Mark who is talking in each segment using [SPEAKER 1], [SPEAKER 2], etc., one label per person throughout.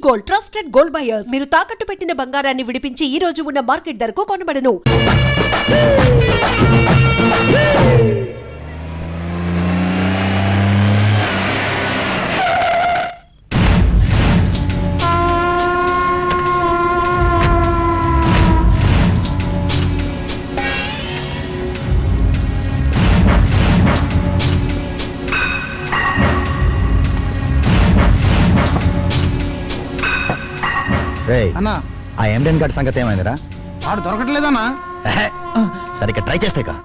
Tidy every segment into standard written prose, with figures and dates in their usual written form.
[SPEAKER 1] Gold, trusted gold buyers. మీరు తాకట్టు పెట్టిన బంగారాన్ని విడిపించి ఈ రోజు ఉన్న మార్కెట్ ధరకు కొనబడను.
[SPEAKER 2] అన్నా ఆ ఎండెన్ గారి సంగతి ఏమైందిరా?
[SPEAKER 3] ఆడు దొరకట్లేదన్నా.
[SPEAKER 2] సరిగ్గా ట్రై చేస్తేగా.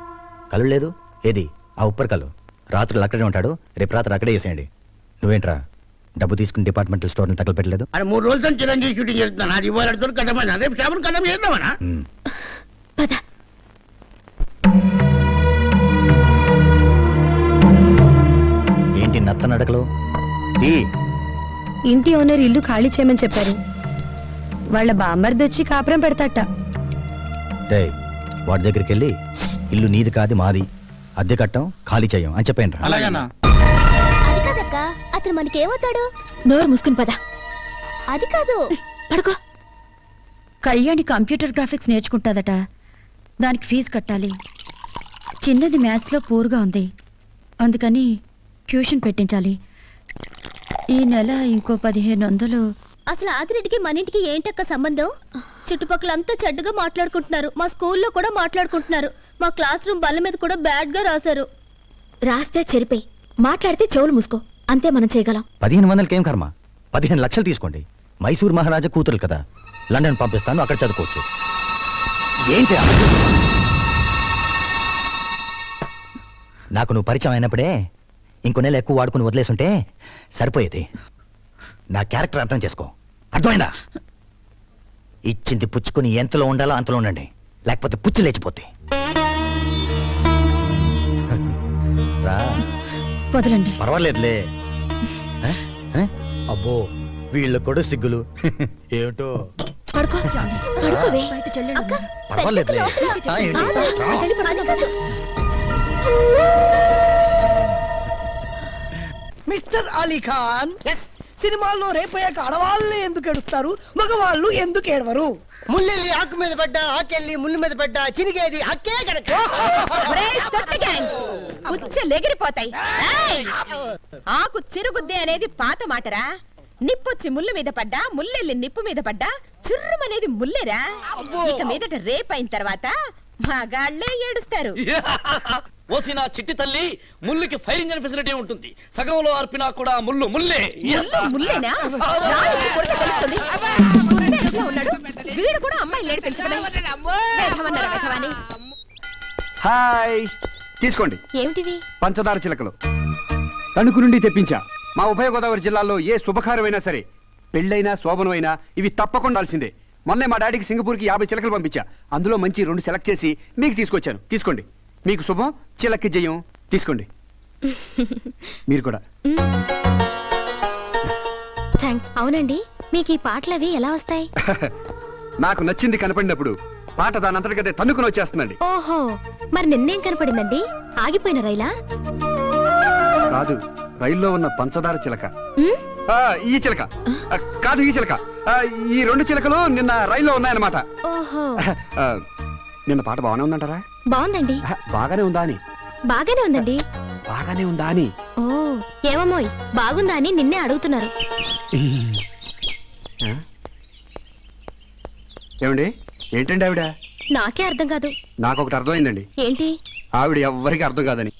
[SPEAKER 2] కళ్ళు లేదు ఏది ఆ ఉప్పర్ కళ్ళు. రాత్రులు అక్కడే ఉంటాడు, రేపు రాత్రి అక్కడే వేసేయండి. నువ్వేంట్రా డబ్బు తీసుకుని డిపార్ట్మెంటల్ స్టోర్ ని తగలపెట్టలేదు?
[SPEAKER 3] అది 3 రోజులతో చిరంజీవి షూటింగ్ చేస్తున్నాను. అది ఇవాళ కట్టమన్నా, రేపు షాపును కట్టం చేద్దామన్నా.
[SPEAKER 2] ఏంటి నత్త నడకలు?
[SPEAKER 4] ఇంటి ఓనర్ ఇల్లు ఖాళీ చేయమని చెప్పారు. వాళ్ళ బామ్మర్ది వచ్చి కాపురం పెడతాట.
[SPEAKER 2] వాడి దగ్గరికి వెళ్ళి ఇల్లు నీది కాదు మాది, అద్దె కట్టం ఖాళీ చెయ్యం అని చెప్పండి.
[SPEAKER 3] అలాగేనా?
[SPEAKER 5] అది కాదక్క, అతను మనకేమవుతాడు?
[SPEAKER 4] నోరు మూసుకుని పద.
[SPEAKER 5] అది కాదు,
[SPEAKER 4] పడుకో. కళ్యాణి కంప్యూటర్ గ్రాఫిక్స్ నేర్చుకుంటాదట, దానికి ఫీజు కట్టాలి. చిన్నది మ్యాథ్స్ లో పూర్గా ఉంది, అందుకని ట్యూషన్ పెట్టించాలి. ఈ నెల ఇంకో 1500.
[SPEAKER 5] అసలు ఆదిరెడ్డికి మన ఇంటికి ఏంటక్క సంబంధం? చుట్టుపక్కలంతా చెడ్డగా మాట్లాడుకుంటున్నారు, మా స్కూల్లో కూడా మాట్లాడుకుంటున్నారు, మా క్లాస్ రూమ్ బల్ల మీద కూడా బ్యాడ్ గా రాశారు.
[SPEAKER 4] రాస్తే చెరిపోయి, మాట్లాడితే చెవులు మూసుకో, అంతే మనం చేయగలం.
[SPEAKER 2] 1500 ఏం కర్మ, 15 లక్షలు తీసుకోండి. మైసూర్ మహారాజా కూతురు కదా, లండన్ పంపిస్తాను, అక్కడ చదువుకోవచ్చు. ఏంటి నాకు నువ్వు పరిచయం అయినప్పుడే ఇంకో నెల ఎక్కువ వాడుకుని వదిలేసుంటే సరిపోయేది. నా క్యారెక్టర్ అర్థం చేసుకో, అర్థమైందా? ఇచ్చింది పుచ్చుకుని ఎంతలో ఉండాలో అంతలో ఉండండి, లేకపోతే పుచ్చు లేచిపోతే.
[SPEAKER 4] వదలండి.
[SPEAKER 2] పర్వాలేదులే. అబ్బో వీళ్ళ కూడా సిగ్గులు ఏమిటో. పర్వాలేదులే.
[SPEAKER 6] మిస్టర్ అలీ ఖాన్, సినిమాల్లో రేపయ్యాక ఆడవాళ్ళే ఎందుకు ఏడుస్తారు, మగవాళ్ళు ఎందుకు ఏడవరు?
[SPEAKER 7] ముల్లెల్లి ఆకు మీద పడ్డా, ఆకెళ్ళి ముళ్ళు మీద పడ్డా, చినిగేది అక్కే కనుక.
[SPEAKER 8] ఎగిరిపోతాయి. ఆకు చిరుగుద్ది అనేది పాత మాటరా. నిప్పొచ్చి ముళ్ళు మీద పడ్డా, ముల్లెల్లి నిప్పు మీద పడ్డా, చుర్రుమనేది ముల్లేరా. ఇక మీదట రేపైన తర్వాత మగాళ్లే ఏడుస్తారు.
[SPEAKER 9] ఓసిన చిట్టి తల్లి, ముళ్ళుకి ఫైరింగ్ అనే ఫెసిలిటీ ఉంటుంది. సగంలో అర్పినా కూడా ముళ్ళు ముల్లే.
[SPEAKER 8] ముల్లేనా? వీడు కూడా అమ్మాయి లేడు పెంచుకుని.
[SPEAKER 3] హాయ్, తీసుకోండి.
[SPEAKER 5] ఏమిటివి?
[SPEAKER 3] పంచదార చిలకలు తణుకు నుండి తెప్పించా. మా ఉభయ గోదావరి జిల్లాలో ఏ శుభకార్యమైనా సరే, పెళ్ళైనా శోభనమైనా ఇవి తప్పకుండా ఉండాల్సిందే. మొన్నే మా డాడీకి సింగపూర్కి 50 చిలకలు పంపించా. అందులో మంచి 2 సెలెక్ట్ చేసి మీకు తీసుకొచ్చాను. తీసుకోండి. మీకు శుభం, చిలక్కి జయం. తీసుకోండి. మీరు కూడా.
[SPEAKER 5] థాంక్స్. అవునండి, మీకు ఈ పాటలవి ఎలా వస్తాయి?
[SPEAKER 3] నాకు నచ్చింది కనపడినప్పుడు పాట దానంతటికదే తన్నుకుని వచ్చేస్తుందండి.
[SPEAKER 5] ఓహో, మరి నిన్నేం కనపడిందండి? ఆగిపోయిన రైలా?
[SPEAKER 3] కాదు, రైల్లో ఉన్న పంచదార చిలక. ఈ చిలక కాదు, ఈ చిలక. ఈ 2 చిలకలు నిన్న రైల్లో ఉన్నాయన్నమాట.
[SPEAKER 5] ఓహో,
[SPEAKER 3] నిన్న పాట బాగానే ఉందంటారా?
[SPEAKER 5] బాగుందండి.
[SPEAKER 3] బాగానే ఉందా అని?
[SPEAKER 5] బాగానే ఉందండి.
[SPEAKER 3] బాగానే ఉందా అని?
[SPEAKER 5] ఓ, ఏమమ్మోయ్, బాగుందా అని నిన్నే అడుగుతున్నారు.
[SPEAKER 3] ఏమండి, ఏంటండి ఆవిడ?
[SPEAKER 5] నాకే అర్థం కాదు.
[SPEAKER 3] నాకొకటి అర్థమైందండి.
[SPEAKER 5] ఏంటి?
[SPEAKER 3] ఆవిడ ఎవ్వరికి అర్థం కాదని.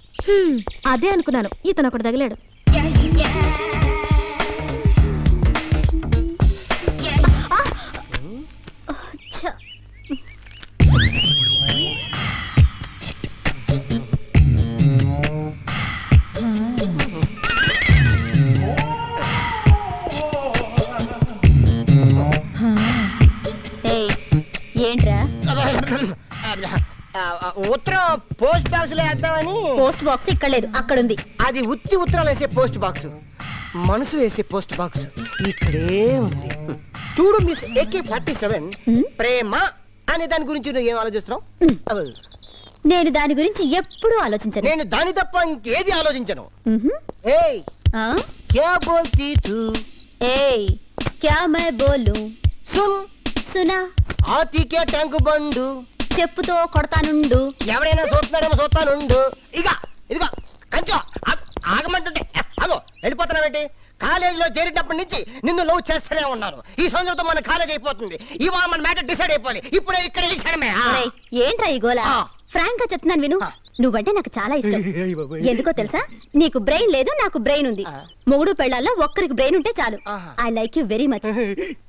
[SPEAKER 5] అదే అనుకున్నాను. ఇతను ఒకటి తగిలాడు. ఏంట్రా?
[SPEAKER 7] ఉత్తరం పోస్ట్ బాక్స్ లో వేద్దామని.
[SPEAKER 5] పోస్ట్ బాక్స్ ఇక్కడ లేదు, అక్కడ ఉంది.
[SPEAKER 7] అది ఉత్తి ఉత్తరాలు వేసే పోస్ట్ బాక్స్, మనసు వేసే పోస్ట్ బాక్స్ ఇక్కడే ఉంది. చూడు మిస్ AK-47, ప్రేమ అనే దాని గురించి నువ్వు ఏం ఆలోచిస్తున్నావు?
[SPEAKER 5] నేను దాని గురించి ఎప్పుడూ ఆలోచించను.
[SPEAKER 7] నేను దాని తప్ప ఇంకేది ఆలోచించను. ఏయ్, క్యా బోల్తీ తూ?
[SPEAKER 5] ఏయ్, క్యా మై బోలు
[SPEAKER 7] సున్
[SPEAKER 5] సునా
[SPEAKER 7] ఆతికే ట్యాంకు బండు
[SPEAKER 5] చెప్పుతో కొడతానుండు.
[SPEAKER 7] ఎవరైనా చూస్తున్నాడేమో చూస్తానుండు. ఇదిగో కంచో ఆగమంటుంటే అగో వెళ్ళిపోతున్నావేంటి? కాలేజీలో చేరేటప్పటి నుంచి నిన్ను లవ్ చేస్తూనే ఉన్నారు. ఈ సంవత్సరంతో మన కాలేజ్ అయిపోతుంది. ఇవాళ మన మ్యాటర్ డిసైడ్ అయిపోవాలి. ఇప్పుడే ఇక్కడ ఈ క్షణమే.
[SPEAKER 5] ఒరేయ్, ఏంట్రా ఈ గోల? ఫ్రాంక్ గా చెప్తున్నాను విను. నువ్వంటే నాకు చాలా ఇష్టం. ఎందుకో తెలుసా? నీకు బ్రెయిన్ లేదు, నాకు బ్రెయిన్ ఉంది. మొగుడు పెళ్ళాల్లో ఒక్కరికి బ్రెయిన్ ఉంటే చాలు. I like you very much.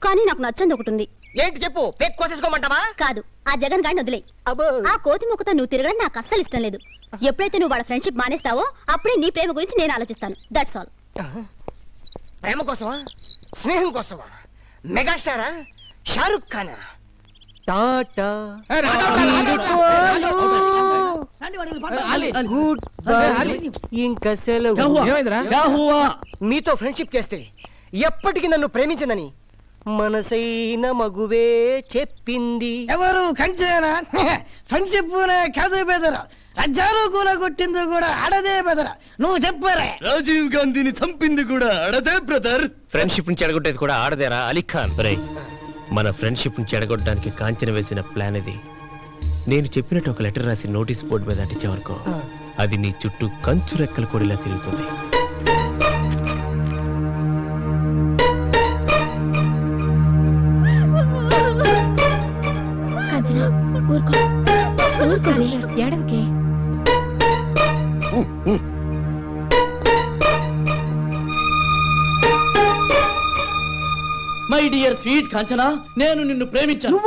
[SPEAKER 5] కానీ నాకు నచ్చంది ఒకటి ఉంది.
[SPEAKER 7] ఏంటి చెప్పు? పేక్ కోసేసుకోమంటావా?
[SPEAKER 5] కాదు, ఆ జగన్ గాడిని వదిలే. ఆ కోతి ముఖతో నువ్వు తిరగడం నాకు అస్సలు ఇష్టం లేదు. ఎప్పుడైతే నువ్వు వాళ్ళ ఫ్రెండ్షిప్ మానేస్తావో అప్పుడే నీ ప్రేమ గురించి నేను ఆలోచిస్తాను. That's all.
[SPEAKER 7] ప్రేమ కోసమా? స్నేహం కోసమా? మెగాస్టారా? షారుఖ్ ఖానా? టాటా ఇంకా సెలవు. మీతో ఫ్రెండ్షిప్ చేస్తే ఎప్పటికీ నన్ను ప్రేమించదని మనసైన మగువే చెప్పింది.
[SPEAKER 6] ఎవరు కంచేనా? ఫ్రెండ్షిప్ కాదే బెదరా. రజ్జాలు కూర కొట్టింది కూడా ఆడదే బెదరా. నువ్వు చెప్పరే.
[SPEAKER 9] రాజీవ్ గాంధీని చంపింది కూడా అడదే బ్రదర్.
[SPEAKER 10] ఫ్రెండ్షిప్ ని చెడగొట్టేది కూడా ఆడదేరా అలీఖాన్. మన ఫ్రెండ్షిప్ ని చెడగొట్టడానికి కాంచన వేసిన ప్లాన్ ఇది. నేను చెప్పినట్టు ఒక లెటర్ రాసి నోటీస్ బోర్డు మీద అంటించే వరకు అది నీ చుట్టూ కంచు రెక్కల కొడిలా తిరుగుతుంది.
[SPEAKER 4] ఏడవకే.
[SPEAKER 9] మై డియర్ స్వీట్ కాంచనా, నేను నిన్ను ప్రేమించాను.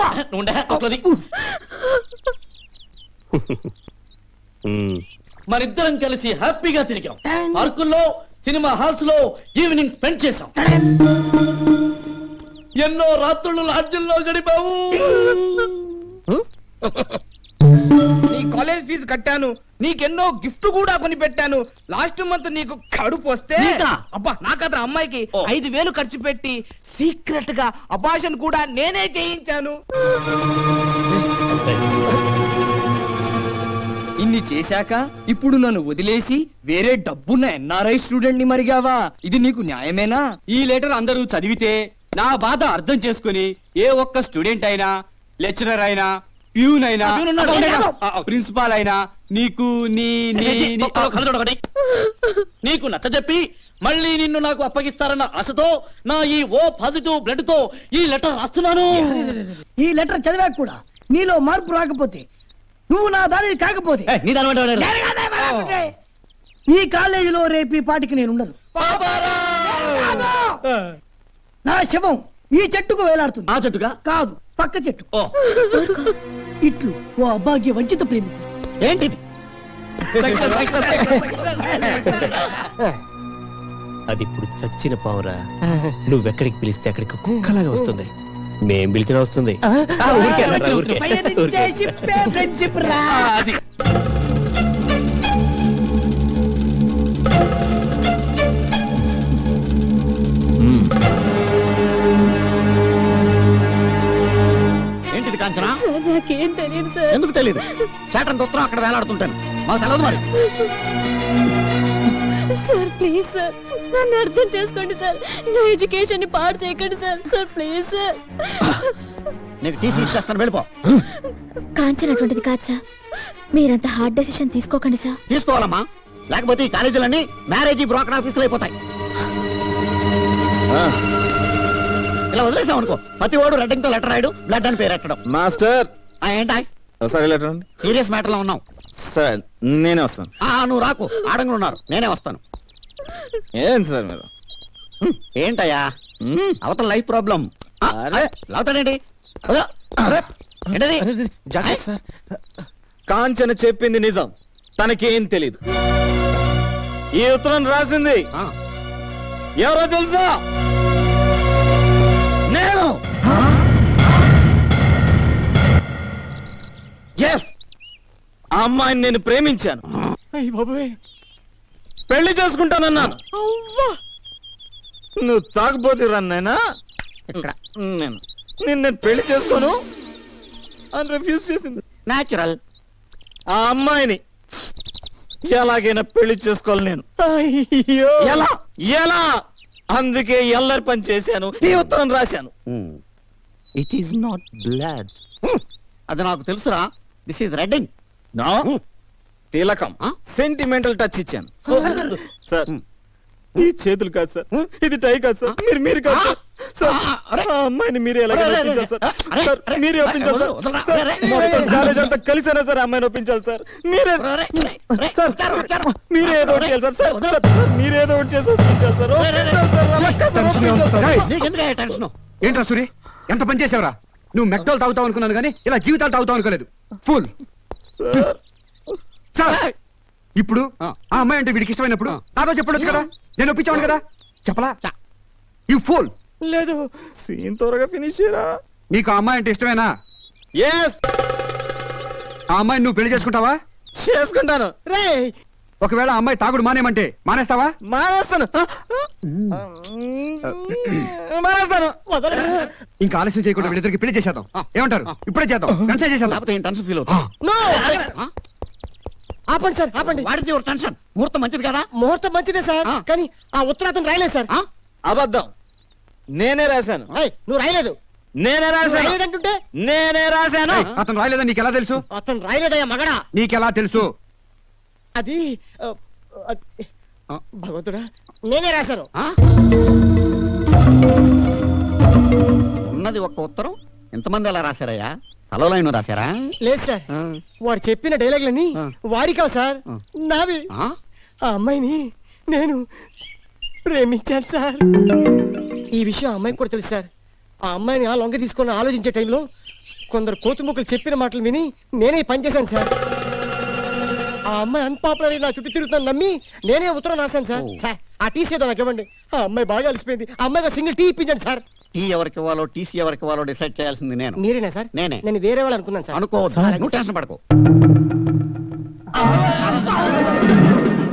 [SPEAKER 9] మరిద్దరం కలిసి హ్యాపీగా తిరిగాం. పార్కుల్లో, సినిమా హాల్స్ లో ఈవినింగ్ స్పెండ్ చేశాం. ఎన్నో రాత్రులు లాడ్జిల్లో గడిపావు.
[SPEAKER 11] నీ కాలేజ్ ఫీజు కట్టాను, నీకెన్నో గిఫ్ట్ కూడా కొని పెట్టాను. లాస్ట్ మంత్ నీకు కడుపు వస్తే అబ్బా నాకత్ర అమ్మాయికి 5,000 ఖర్చు పెట్టి సీక్రెట్ గా అబార్షన్ కూడా నేనే చేయించాను. ఇన్ని చేశాక ఇప్పుడు నన్ను వదిలేసి వేరే డబ్బున్న ఎన్ఆర్ఐ స్టూడెంట్ ని మరిగావా? ఇది నీకు న్యాయమేనా?
[SPEAKER 3] ఈ లెటర్ అందరూ చదివితే నా బాధ అర్థం చేసుకుని ఏ ఒక్క స్టూడెంట్ అయినా, లెక్చరర్ అయినా, ప్యూన్ అయినా, ప్రిన్సిపాల్ అయినా నీకు
[SPEAKER 9] నీకు నచ్చజెప్పి మళ్ళీ నిన్ను నాకు అప్పగిస్తారన్న ఆశతో నా ఈ ఓ పాజిటివ్ బ్లడ్ తో ఈ లెటర్ రాస్తున్నాను.
[SPEAKER 6] ఈ లెటర్ చదివాక కూడా నీలో మార్పు రాకపోతే, నువ్వు నా దానిని కాకపోతే ఈ కాలేజీలో రేపు ఈ పాటికి నేను ఉండను. నా శవం ఈ చెట్టుకు వేలాడుతుంది.
[SPEAKER 9] ఆ చెట్టుగా
[SPEAKER 6] కాదు, పక్క చెట్టు. ఇట్లు ఓ అభాగ్య వంచిత ప్రేమికుడు.
[SPEAKER 2] ఏంటిది?
[SPEAKER 10] అది ఇప్పుడు చచ్చిన పావురా. నువ్వెక్కడికి పిలిస్తే అక్కడికి కుక్కలాగా వస్తుంది. మేం పిలిచినా వస్తుంది.
[SPEAKER 6] ఫ్రెండ్షిప్ రా.
[SPEAKER 2] ఏంటిది కాంచనా?
[SPEAKER 5] నాకేం తెలియదు సార్.
[SPEAKER 2] ఎందుకు తెలియదు? చాటన్ ఉత్తరం అక్కడ వేలాడుతుంటాను, మాకు తెలియదు మరి.
[SPEAKER 5] సార్ ప్లీజ్ సార్, నన్ను అర్థం చేసుకోండి సార్. నా ఎడ్యుకేషన్ ని పాడు చేయకండి సార్. Sir please sir.
[SPEAKER 2] నీకు టీసీ ఇచ్చేస్తాను, వెళ్ళిపో.
[SPEAKER 5] కాంచన అటువంటిది కాదు సార్. మీరంత హార్డ్ డెసిషన్ తీసుకోకండి సార్.
[SPEAKER 2] తీసుకోవాలమ్మా, లేకపోతే ఈ కాలేజీలన్నీ మ్యారేజీ బ్రోకర్ ఆఫీసులు అయిపోతాయి. ఇలా వదిలేసాం అనుకో, ప్రతి వాడు రెడ్డింగ్ తో లెటర్ రాయడు, బ్లడ్ అని పేరు ఎట్టడం.
[SPEAKER 11] మాస్టర్
[SPEAKER 2] ఏంటా
[SPEAKER 11] లెటర్ అండి?
[SPEAKER 2] సీరియస్ మ్యాటర్ లో ఉన్నాం
[SPEAKER 11] సార్. నేనే వస్తాను.
[SPEAKER 2] నువ్వు రాకు, ఆడంగా ఉన్నారు, నేనే వస్తాను.
[SPEAKER 11] ఏం సార్ మీరు?
[SPEAKER 2] ఏంటయ్యా అవతల లైఫ్ ప్రాబ్లం. లావుతాడేంటి?
[SPEAKER 11] కాంచన చెప్పింది నిజం, తనకేం తెలీదు. ఈ ఉత్తరం రాసింది ఎవరో తెలుసా? నేను. ఆ అమ్మాయిని నేను ప్రేమించాను, పెళ్లి చేసుకుంటానన్నాను. నువ్వు తాగబోతు రన్నైనా నేను పెళ్లి చేసుకోను అని రిఫ్యూజ్ చేసింది.
[SPEAKER 2] న్యాచురల్.
[SPEAKER 11] ఆ అమ్మాయిని ఎలాగైనా పెళ్లి చేసుకోవాలి నేను. ఎలా ఎలా
[SPEAKER 9] అందుకే ఎల్లరి పని చేశాను, ఈ ఉత్తరం రాశాను. It is not blood.
[SPEAKER 12] అది నాకు తెలుసురా. This is రెడ్డింగ్.
[SPEAKER 9] నో, తిలకం, సెంటిమెంటల్ టచ్ ఇచ్చాను. సార్ ఈ చేతులు కాదు సార్, ఇది టై కాదు సార్, మీరు కాదు సార్. సార్ ఆ అమ్మాయిని మీరే ఎలాగైనా ఒప్పించాలి సార్. సార్ మీరే ఒప్పించాలి సార్. సార్ మొత్తం కాలేజ్ అంతా కలిసేనా సార్ అమ్మాయిని ఒప్పించాలి సార్. మీరే సార్, మీరే ఏదో ఒకటి చేయాలి సార్. సార్ మీరే ఏదో ఒకటి చేసి ఒప్పించాలి సార్.
[SPEAKER 3] టెన్షన్ ఏంట్రా సూరి, ఎంత పని చేసావురా? నువ్వు మెక్డోల్ తాగుతావు అనుకున్నాను కానీ ఇలా జీవితాలు తాగుతావు అనుకోలేదు. Full sir. ఇప్పుడు ఆ అమ్మాయి అంటే వీడికి ఇష్టమైనప్పుడు నాతో చెప్పొచ్చు కదా, నేను ఒప్పించాను కదా. చెప్పలా? You pool.
[SPEAKER 9] లేదు, సీన్ త్వరగా ఫినిష్ చేయరా.
[SPEAKER 3] నీకు ఆ అమ్మాయి అంటే ఇష్టమేనా?
[SPEAKER 9] yes.
[SPEAKER 3] ఆ అమ్మాయిని నువ్వు పెళ్లి చేసుకుంటావా?
[SPEAKER 9] చేసుకుంటాను. రే
[SPEAKER 3] ఒకవేళ ఆ అమ్మాయి తాగుడు మానేమంటే మానేస్తావా?
[SPEAKER 9] మానేస్తాను. మానేస్తాను.
[SPEAKER 3] ఇంకా ఆలస్యం చేయకుండా వీళ్ళిద్దరికి పెళ్లి చేసేద్దాం. ఏమంటారు? ఇప్పుడే చేద్దాం, వెంటనే చేసేద్దాం.
[SPEAKER 12] టెన్షన్ ఫీల్ అవుతా.
[SPEAKER 7] ఆపండి సార్, ఆపండి.
[SPEAKER 12] వాడితే టెన్షన్. ముహూర్తం మంచిది కదా?
[SPEAKER 7] ముహూర్తం మంచిదే సార్, కానీ ఆ ఉత్తరాతం రాయలేదు సార్.
[SPEAKER 9] అబద్ధం, నేనే రాశాను.
[SPEAKER 7] నువ్వు రాయలేదు.
[SPEAKER 9] నేనే రాశాను.
[SPEAKER 7] రాయలేదంటుంటే
[SPEAKER 9] నేనే రాశాను.
[SPEAKER 3] అతను రాయలేదని నీకెలా తెలుసు?
[SPEAKER 7] అతను రాయలేదయ్యా మగడా.
[SPEAKER 3] నీకెలా తెలుసు?
[SPEAKER 7] అది భగవంతుడా, నేనే రాశాను.
[SPEAKER 12] ఉన్నది ఒక్క ఉత్తరం, ఎంతమంది ఎలా రాశారయ్యా? హలోలైన రాశారా?
[SPEAKER 7] లేదు సార్, వాడు చెప్పిన డైలాగులని వాడికావు సార్, నావి. ఆ అమ్మాయిని నేను ప్రేమించాను సార్. ఈ విషయం అమ్మాయికి కూడా తెలుసు సార్. ఆ అమ్మాయిని ఆ లొంగ తీసుకొని ఆలోచించే టైంలో కొందరు కోతుముక్కలు చెప్పిన మాటలు విని నేనే పని చేశాను సార్. ఆ అమ్మాయి అన్పాపులర్ నా చుట్టూ తిరుగుతాను నమ్మి నేనే ఉత్తరం రాశాను సార్. సార్ ఆ టీసీ ఏదో నాకు ఇవ్వండి. ఆ అమ్మాయి బాగా అలసిపోయింది. ఆ అమ్మాయిగా సింగిల్ టీ ఇప్పించండి సార్.
[SPEAKER 12] టీ ఎవరికి ఇవ్వాలో, టీసీ ఎవరికి ఇవ్వాలో డిసైడ్ చేయాల్సింది నేను.
[SPEAKER 7] మీరేనా సార్?
[SPEAKER 12] నేనే.
[SPEAKER 7] నేను వేరే వాళ్ళు అనుకున్నాను సార్.
[SPEAKER 12] అనుకోవద్దు, నువ్వు టెన్షన్ పడకు.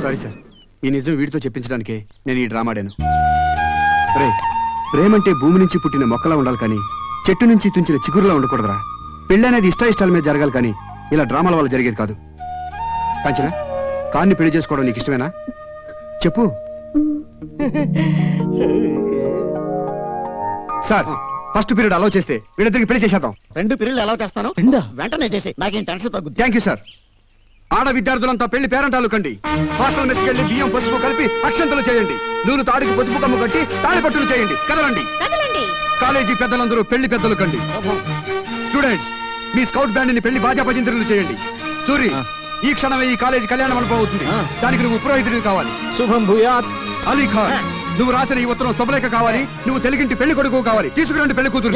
[SPEAKER 3] సారీ సార్, ఈ నిజం వీడితో చెప్పించడానికి నేను ఈ డ్రామా ఆడాను. రే, ప్రేమంటే భూమి నుంచి పుట్టిన మొక్కలా ఉండాలి కానీ చెట్టు నుంచి తుంచిన చిగురులా ఉండకూడదురా. పెళ్లి అనేది ఇష్టాయిష్టాల మీద జరగాలి కానీ ఇలా డ్రామాల వల్ల జరిగేది కాదు. కాంచనా, కార్ని పెళ్లి చేసుకోవడం నీకు ఇష్టమేనా? చెప్పు. సార్, ఫస్ట్ పీరియడ్ అలౌ చేస్తే వీళ్ళిద్దరికి పెళ్లి చేసేద్దాం.
[SPEAKER 12] 2 పీరియడ్లు అలౌ చేస్తాను, వెంటనే చేసి నాకేం టెన్షన్ తగ్గుతుంది.
[SPEAKER 3] Thank you sir. ఆడ విద్యార్థులంతా పెళ్లి పేరంటాలు కండి. హాస్టల్ మెస్కి వెళ్ళి బియ్యం పసుపు కలిపి అక్షంతలు చేయండి. నూనె తాడికి పసుపు కమ్ము కట్టి తాళిపట్టులు చేయండి. కదలండి. కాలేజీ పెద్దలందరూ పెళ్లి పెద్దలు కండి. స్టూడెంట్స్, మీ స్కౌట్ బ్యాండ్ ని పెళ్లి బాజా భజంత్రులు చేయండి. సూరి, ఈ క్షణమే ఈ కాలేజీ కళ్యాణ మండపం అవుతుంది. దానికి నువ్వు పురోహితుడివి కావాలి.
[SPEAKER 9] శుభం భూయాత్.
[SPEAKER 3] అలీ ఖాన్, నువ్వు రాసిన ఈ ఉత్తరం శుభలేఖ కావాలి. నువ్వు తెలుగింటి పెళ్లి కొడుకు కావాలి. తీసుకురండి పెళ్లి కూతురు.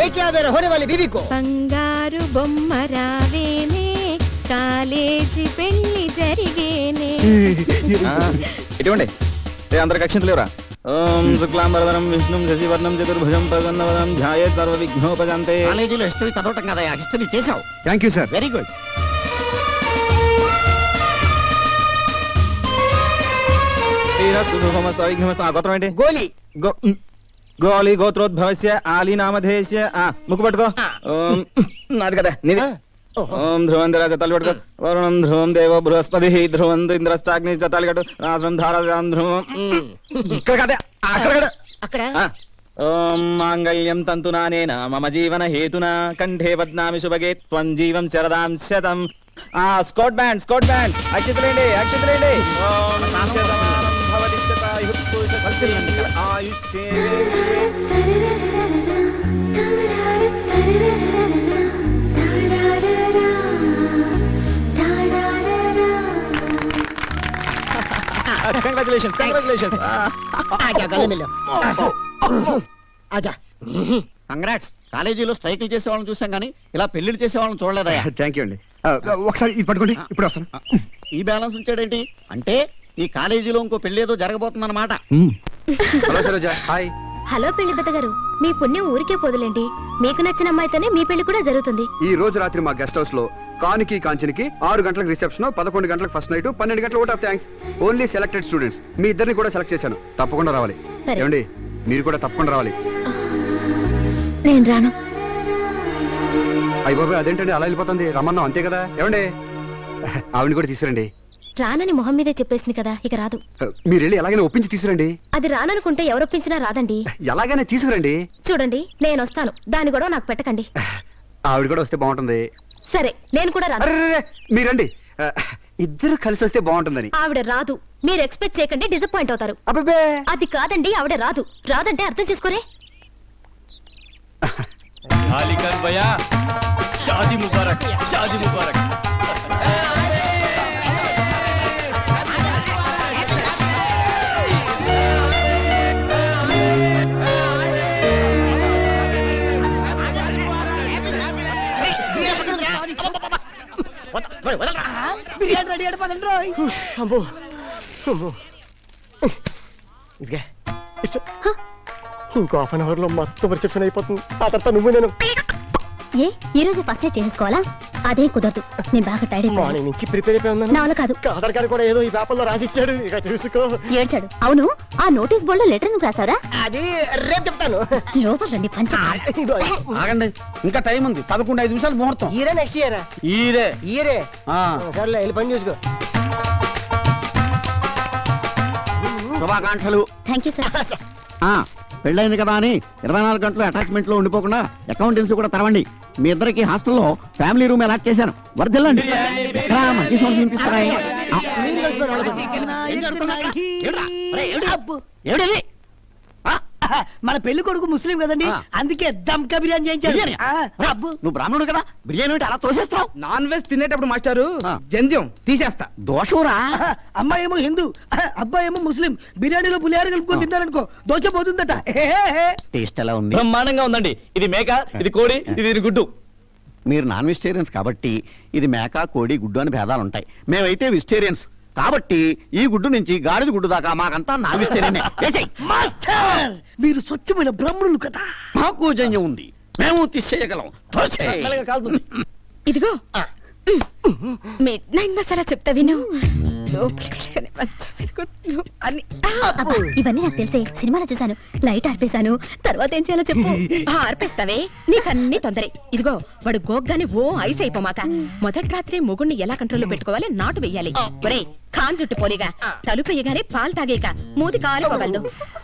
[SPEAKER 4] బంగారు బొమ్మ రావేనే, కాలేజీ పెళ్లి జరిగేనే.
[SPEAKER 9] ఇటువంటి అందరికి అక్షంతలు లేవరా? ఓం శుక్లాంబరధరం విష్ణుం శశివర్ణం చతుర్భుజం ప్రసన్నవదనం ధ్యాయేత్ సర్వ విఘ్నోపశాంతే.
[SPEAKER 12] కాలేజీలో హిస్టరీ చదవటం కదా, హిస్టరీ చేసావు.
[SPEAKER 3] Thank you sir.
[SPEAKER 12] Very good.
[SPEAKER 9] గోత్రం ఏంటి?
[SPEAKER 7] గోలి.
[SPEAKER 9] గోళి గోత్రోద్భవస్య ఆలి నామధేయస్య. ముక్కు పట్టుకో. నాది కదా నీది. ఓం ధ్రువం ధర జతాలు పట్టుకో. వరుణం ధ్రువం దేవో బృహస్పతి ధ్రువం ఇంద్రష్టాగ్ని జతాలు కట్టు. రాష్ట్రం ధారాం ధ్రువం. ఇక్కడ కదా, అక్కడ
[SPEAKER 7] అక్కడ.
[SPEAKER 9] ఓం మాంగళ్యం తంతునానేన మమ జీవన హేతునా కంఠే బధ్నామి శుభగే త్వం జీవం శరదాం శతం. స్కౌట్ బ్యాండ్, స్కౌట్ బ్యాండ్, అక్షతలేండి, అక్షతలేండి. ఓం సమానం భవతి ఆయుష్యే. Congratulations, congratulations.
[SPEAKER 12] కంగ్రాట్స్. కాలేజీలో స్ట్రైకులు చేసే వాళ్ళని చూసాం కానీ ఇలా పెళ్లిళ్ళు చేసే వాళ్ళని చూడలేదయ్యా.
[SPEAKER 3] థ్యాంక్ యూ అండి. ఒకసారి ఇది పట్టుకోండి, ఇప్పుడు వస్తాను.
[SPEAKER 12] ఈ బ్యాలెన్స్ ఉంచాడేంటి అంటే ఈ కాలేజీలో ఇంకో పెళ్లి ఏదో జరగబోతుందన్నమాట.
[SPEAKER 3] హలో సరోజా. హాయ్.
[SPEAKER 4] హలో పెళ్లి పెద్ద గారు, మీ పుణ్యం ఊరికే పోదులేండి. మీకు నచ్చిన అమ్మాయితోనే మీ పెళ్లి కూడా జరుగుతుంది.
[SPEAKER 3] ఈ రోజు రాత్రి మా గెస్ట్ హౌస్ లో కానికి కాంచనికి 6 గంటలకు రిసెప్షన్, 11 గంటలకు ఫస్ట్ నైట్, 12 గంటలకు vote of thanks. Only selected students. మీ ఇద్దరిని కూడా సెలెక్ట్ చేశాను. తప్పకుండా రావాలి. ఏమండి, మీరు కూడా తప్పకుండా రావాలి.
[SPEAKER 4] నేను రాను.
[SPEAKER 3] అయ్య బాబాయ్, అదేంటండి అలా వెళ్ళిపోతుంది? రమ్మన్నాం అంతే కదా. ఏమండి, ఆవిడని కూడా తీసుకురండి.
[SPEAKER 4] రానని మొహం మీదే చెప్పేసింది కదా, ఇక రాదు.
[SPEAKER 3] మీరు వెళ్ళి ఎలాగైనా ఒప్పించి తీసుకురండి.
[SPEAKER 4] అది రాననుకుంటే ఎవరొప్పించినా రాదండి.
[SPEAKER 3] ఎలాగైనా తీసుకురండి.
[SPEAKER 4] చూడండి, నేను వస్తాను, దాని కూడా నాకు పెట్టకండి.
[SPEAKER 3] ఆవిడ కూడా వస్తే బాగుంటుంది.
[SPEAKER 4] సరే, నేను కూడా రాను.
[SPEAKER 3] మీరండి, ఇద్దరు కలిసి వస్తే బాగుంటుందని.
[SPEAKER 4] ఆవిడ రాదు, మీరు ఎక్స్పెక్ట్ చేయకండి, డిసప్పాయింట్ అవుతారు.
[SPEAKER 3] అబ్బే,
[SPEAKER 4] అది కాదండి, ఆవిడ రాదు. రాదంటే అర్థం చేసుకోరే.
[SPEAKER 10] షాదీ ముబారక్, షాదీ ముబారక్.
[SPEAKER 6] బిర్యానీ రెడీ అయిపోదండి రోయ్.
[SPEAKER 7] ఇంకో హాఫ్ అన్ అవర్ లో మొత్తం రిసెప్షన్ అయిపోతుంది. ఆ తర్వాత నువ్వు నేను
[SPEAKER 5] ఏ ఈ రోజు ఫస్ట్ ఎయిడ్ చేసుకోవాలా? అదే కుదరదు, నేను బాగా టైర్డ్ అయిపోయాను.
[SPEAKER 7] మార్నింగ్ నుంచి ప్రిపేర్ అయిపోయి ఉన్నాను.
[SPEAKER 5] నా వల్ల కాదు.
[SPEAKER 7] ఆధార్ కార్డు కూడా ఏదో ఈ పేపర్లో రాసిచ్చాడు, ఇక చూసుకో.
[SPEAKER 5] ఏడ్చాడు. అవును, ఆ నోటీస్ బోర్డు లో లెటర్ నువ్వు రాసావరా?
[SPEAKER 7] అది రేపు చెప్తాను.
[SPEAKER 5] లోపల రండి, పంచ.
[SPEAKER 12] ఆగండి, ఇంకా టైం ఉంది. 11:05 నిమిషాలు ముహూర్తం.
[SPEAKER 7] ఈరే నెక్స్ట్ ఇయర్. ఈరే సర్లే, వెళ్ళి పని చూసుకో.
[SPEAKER 12] శుభాకాంక్షలు.
[SPEAKER 5] Thank you sir.
[SPEAKER 12] పెళ్ళైంది కదా అని 24 గంటలు అటాచ్మెంట్ లో ఉండిపోకుండా అకౌంటెన్సీ కూడా తెరవండి. మీ ఇద్దరికి హాస్టల్లో ఫ్యామిలీ రూమ్ అలాట్ చేశాను, వర్దిల్లండి.
[SPEAKER 6] మన పెళ్లి కొడుకు ముస్లిం కదండి, అందుకే దమ్కా బిర్యానీ చేయించాడు.
[SPEAKER 12] నువ్వు బ్రాహ్మణుడు కదా, బిర్యానీ అలా తోసేస్తావు.
[SPEAKER 11] నాన్ వెజ్ తినేటప్పుడు మాస్టారు జంధ్యం తీసేస్తా.
[SPEAKER 12] దోషంరా.
[SPEAKER 6] అమ్మాయి ఏమో హిందూ, అబ్బాయి ఏమో ముస్లిం. బిర్యానీలో పులిహార కలుపుకొని తింటారనుకో దోష పోతుందట.
[SPEAKER 12] టేస్ట్ ఎలా ఉంది?
[SPEAKER 10] బ్రహ్మాండంగా ఉందండి. ఇది మేక, ఇది కోడి, ఇది గుడ్డు.
[SPEAKER 12] మీరు నాన్ వెజిటేరియన్స్ కాబట్టి ఇది మేక, కోడి, గుడ్డు అని భేదాలు ఉంటాయి. మేమైతే వెజిటేరియన్స్ కాబట్టి ఈ గుడ్డు నుంచి గాడిద గుడ్డు దాకా మాకంతా నాన్ వెజిటేరియనే.
[SPEAKER 6] మాస్టర్, మీరు స్వచ్ఛమైన బ్రాహ్మణులు కదా.
[SPEAKER 12] మాకు జన్యం ఉంది, మేము తీసేయగలం.
[SPEAKER 8] ఇదిగో మిడ్ నైట్ మసాలా చెప్తా విను. లోపలికి మంచం మీద కూర్చో అని.
[SPEAKER 5] అబ్బా, ఇవన్నీ నాకు తెలిసే, సినిమాలో చూసాను. లైట్ ఆర్పేశాను, తర్వాత ఏం చేయాలో చెప్పు.
[SPEAKER 8] ఆర్పేస్తావే, నీకన్నీ తొందరే. ఇదిగో వాడు గోగ్గానే ఓ ఐస్ అయిపోమాక. మొదటి రాత్రి మొగుణ్ణి ఎలా కంట్రోల్లో పెట్టుకోవాలి, నాటు వెయ్యాలి. ఒరే ఖాన్ జుట్టు పోలిగా తలుపెయ్యగానే పాలు తాగేక మూతి కాలిపోగలదు.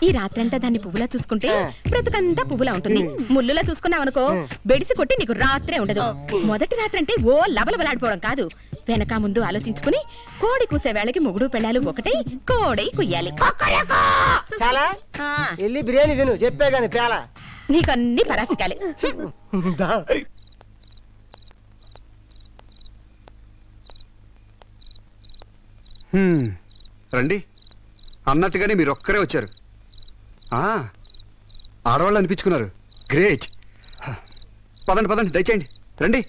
[SPEAKER 8] ఈ రాత్రంతా దాన్ని పువ్వులా చూసుకుంటే బ్రతుకంతా పువ్వులా ఉంటుంది. ముల్లులా చూసుకున్నావనుకో బెడిసి కొట్టి నీకు రాత్రే ఉండదు. మొదటి రాత్రి అంటే ఓ లబలబలాడిపోవడం కాదు, వెనక ముందు ఆలోచించుకుని కోడి కూసే వేళకి మొగుడు పెళ్ళాలు ఒకటే కోడై కుయ్యాలి.
[SPEAKER 7] చాలా వెళ్ళి బిర్యానీ తిను, చెప్పే గాని పేల.
[SPEAKER 8] నీకన్నీ పరాసికాలే.
[SPEAKER 3] రండి, అన్నట్టుగానే మీరు ఒక్కరే వచ్చారు. ఆడవాళ్ళు అనిపించుకున్నారు. గ్రేట్. పదండి పదండి, దయచేయండి, రండి.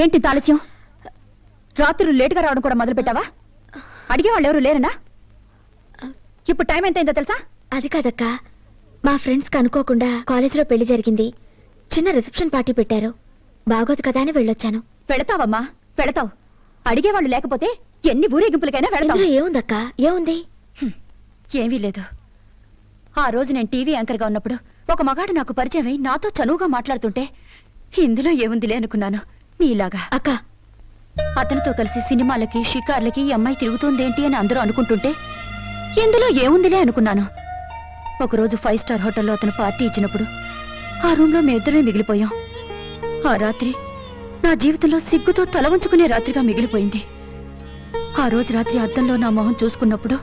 [SPEAKER 5] ఏంటి తాలస్యం? రాత్రులు లేటుగా రావడం కూడా మొదలు పెట్టావా? అడిగేవాళ్ళు ఎవరు లేరనా? ఇప్పుడు టైం ఎంత అయిందో తెలుసా?
[SPEAKER 4] అది కాదక్క, మా ఫ్రెండ్స్ అనుకోకుండా కాలేజీలో పెళ్లి జరిగింది. చిన్న రిసెప్షన్ పార్టీ పెట్టారు, బాగోదు కదా అని వెళ్ళొచ్చాను.
[SPEAKER 5] పెడతావమ్మా, పెడతావు. అడిగేవాళ్ళు లేకపోతే ఎన్ని ఊరేగింపులకైనా వెళతావు.
[SPEAKER 4] ఏముందక్క, ఏముంది?
[SPEAKER 5] ఏమీ లేదు. ఆ రోజు నేను టీవీ యాంకర్ గా ఉన్నప్పుడు ఒక మగాడు నాకు పరిచయం అయి నాతో చనువుగా మాట్లాడుతుంటే ఇందులో ఏముందిలే అనుకున్నాను. నీలాగా
[SPEAKER 4] అక్క,
[SPEAKER 5] అతనితో కలిసి సినిమాలకి షికార్లకి ఈ అమ్మాయి తిరుగుతుందేంటి అని అందరూ అనుకుంటుంటే ఇందులో ఏముందిలే అనుకున్నాను. ఒకరోజు 5 స్టార్ హోటల్లో అతను పార్టీ ఇచ్చినప్పుడు ఆ రూమ్ లో మేమిద్దరే మిగిలిపోయాం. ఆ రాత్రి నా జీవితంలో సిగ్గుతో తల వంచుకునే రాత్రిగా మిగిలిపోయింది. ఆ రోజు రాత్రి అద్దంలో నా మొహం చూసుకున్నప్పుడు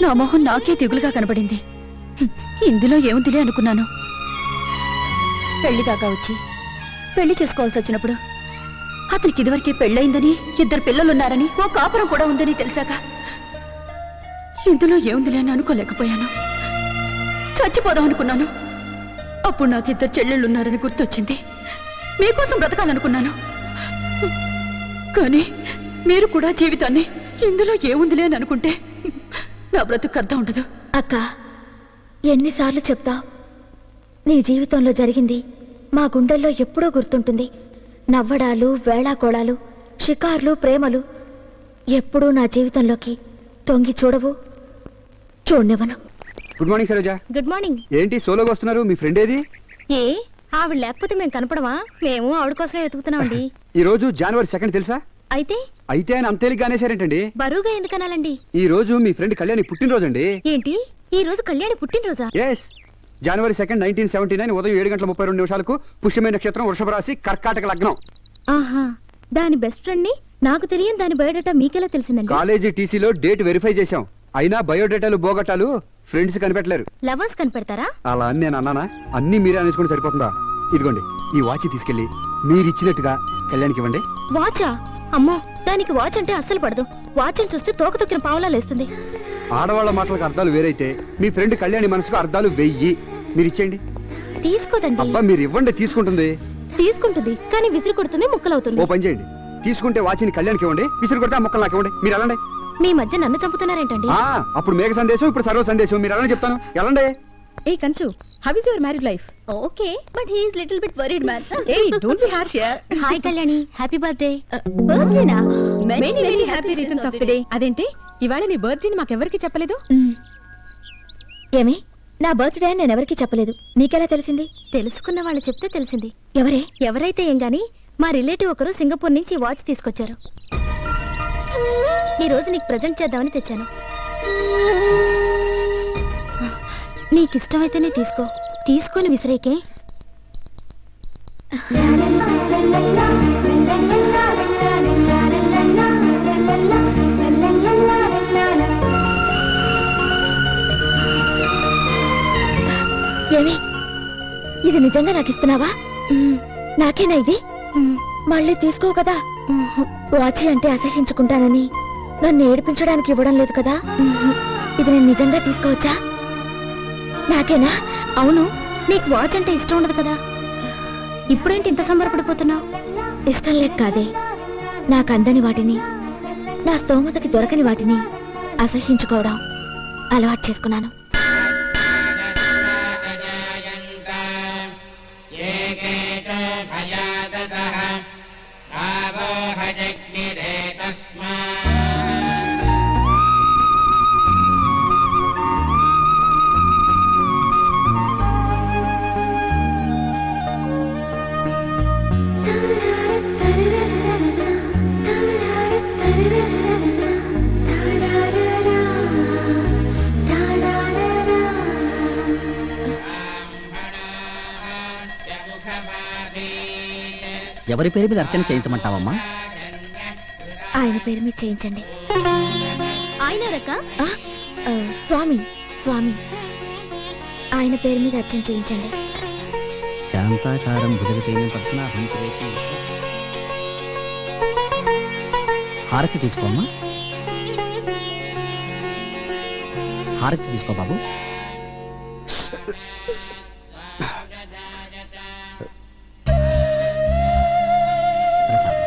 [SPEAKER 5] నా మొహం నాకే దిగులుగా కనబడింది. ఇందులో ఏముందిలే అనుకున్నాను. పెళ్లి దాకా వచ్చి పెళ్లి చేసుకోవాల్సి వచ్చినప్పుడు అతనికి ఇదివరకే పెళ్ళయిందని, 2 పిల్లలున్నారని, ఓ కాపురం కూడా ఉందని తెలిసాక ఇందులో ఏముందిలే అని అనుకోలేకపోయాను. చచ్చిపోదాం అనుకున్నాను. అప్పుడు నాకు 2 చెల్లెళ్ళున్నారని గుర్తొచ్చింది. మీకోసం బ్రతకాలనుకున్నాను. కానీ మీరు కూడా జీవితాన్ని ఇందులో ఏముందిలే అని అనుకుంటే నా బ్రతుకు అర్థం ఉండదు.
[SPEAKER 4] అక్క, ఎన్నిసార్లు చెప్తావ్? నీ జీవితంలో జరిగింది మా గుండెల్లో ఎప్పుడూ గుర్తుంటుంది. నవ్వడాలు, వేళాకోళాలు, షికార్లు, ప్రేమలు ఎప్పుడూ నా జీవితంలోకి తొంగి చూడవు. చూడనివ్వను.
[SPEAKER 3] Good morning Saroja.
[SPEAKER 4] Good morning.
[SPEAKER 3] ఏంటి సోలోగా వస్తున్నారు? మీ ఫ్రెండ్ ఏది?
[SPEAKER 4] ఏ ఆవిడ లేకపోతే మేము కనపడమా? మేము ఆవిడ కోసమే వెతుకుతున్నామండి.
[SPEAKER 3] ఈ రోజు జనవరి 2 తెలుసా?
[SPEAKER 4] అయితే
[SPEAKER 3] అయితే ఆయన అంత తేలిగ్గా అనేసారేంటండి?
[SPEAKER 4] బరువుగా ఎందుకనాలండి?
[SPEAKER 3] ఈ రోజు మీ ఫ్రెండ్ కళ్యాణి పుట్టినరోజు అండి.
[SPEAKER 4] ఏంటి ఈ రోజు కళ్యాణి పుట్టినరోజా?
[SPEAKER 3] ఎస్, జనవరి 2, 1979 ఉదయం 7:32 పుష్యమే నక్షత్రం, వృషభ రాశి, కర్కాటక లగ్నం.
[SPEAKER 4] ఆహా, దాని బెస్ట్ ఫ్రెండ్ ని నాకు తెలియని దాని బయోడేటా మీకెలా తెలిసిందండి?
[SPEAKER 3] కాలేజీ టీసీలో డేట్ వెరిఫై చేశాం. అయినా బయోడేటాలు బోగట్టాలు ఫ్రెండ్స్ కనిపెట్టలేరు.
[SPEAKER 4] లవర్స్ కనిపెడతారా?
[SPEAKER 3] అలా అని నేను అన్నానా? అన్ని మీరే అనేసుకుని సరిపోతుందా? ఇదిగోండి, ఈ వాచ్ తీసుకెళ్లి మీరు ఇచ్చినట్టుగా కళ్యాణ్కి ఇవ్వండి.
[SPEAKER 4] వాచా? అమ్మో, దానికి వాచ్ అంటే అస్సలు పడదు. వాచ్ చూస్తే తోక తొక్కిన పావులా లేస్తుంది.
[SPEAKER 3] ఆడవాళ్ళ మాటలకు అర్థాలు వేరైతే మీ ఫ్రెండ్ కళ్యాణి మనసుకు అర్థాలు 1000. మీరు ఇచ్చేయండి.
[SPEAKER 4] తీసుకోదండి.
[SPEAKER 3] అబ్బా, మీరు ఇవ్వండి. తీసుకుంటుంది.
[SPEAKER 4] తీసుకుంటుంది కానీ విసిరి కొడుతుంది, ముక్కలవుతుంది.
[SPEAKER 3] ఓ పని చేయండి, తీసుకుంటే వాచిని కళ్యాణ్కి ఇవ్వండి, విసిరి కొడితే ఆ ముక్కలు నాకు ఇవ్వండి. మీరు వెళ్ళండి.
[SPEAKER 4] మీ మధ్య నన్ను చంపుతున్నారేంటండి?
[SPEAKER 3] అప్పుడు మేఘ సందేశం, ఇప్పుడు సర్వ సందేశం. మీరు ఎలా చెప్తాను? వెళ్ళండి.
[SPEAKER 8] ఏ కంచు, how is your married life?
[SPEAKER 5] Okay, but he is little bit worried man.
[SPEAKER 8] ఏ don't be harsh here.
[SPEAKER 4] Hi Kalyani, happy birthday.
[SPEAKER 5] బర్త్డేనా?
[SPEAKER 8] Many many happy returns of the day. అదేంటి ఇవాళ నీ బర్త్డేని మాకెవరికి చెప్పలేదు?
[SPEAKER 4] ఏమి, నా బర్త్డే నేను ఎవరికి చెప్పలేదు. నీకెలా తెలిసింది? తెలుసుకున్న వాళ్ళు చెప్తే తెలిసింది. ఎవరే? ఎవరైతే ఏం గాని మా రిలేటివ్ ఒకరు సింగపూర్ నుంచి వాచ్ తీసుకొచ్చారు. ఈ రోజు నీకు ప్రజెంట్ చేద్దామని తెచ్చాను. నీకిష్టమైతేనే తీసుకో, తీసుకొని విసిరేకే. ఏమి, ఇది నిజంగా నాకు ఇస్తున్నావా? నాకేనా ఇది? మళ్ళీ తీసుకో కదా. వాచి అంటే అసహించుకుంటానని నన్ను ఏడిపించడానికి ఇవ్వడం లేదు కదా. ఇది నేను నిజంగా తీసుకోవచ్చా? నాకేనా? అవును, నీకు వాచ్ అంటే ఇష్టం ఉండదు కదా. ఇప్పుడేంటి ఇంత సంబరపడిపోతున్నావు? ఇష్టం లేక కాదే, నాకు అందని వాటిని, నా స్తోమతకి దొరకని వాటిని అసహించుకోవడం అలవాటు చేసుకున్నాను.
[SPEAKER 13] ఎవరి పేరు మీద అర్చన చేయించమంటావమ్మా?
[SPEAKER 4] ఆయన పేరు మీద చేయించండి. ఆయన రక స్వామి, స్వామి ఆయన పేరు మీద అర్చన చేయించండి.
[SPEAKER 13] శాంతాకారం భుజగశయనం పద్మనాభం సురేశం. హారతి తీసుకోమ్మా. హారతి తీసుకో బాబు. ప్రసాదం.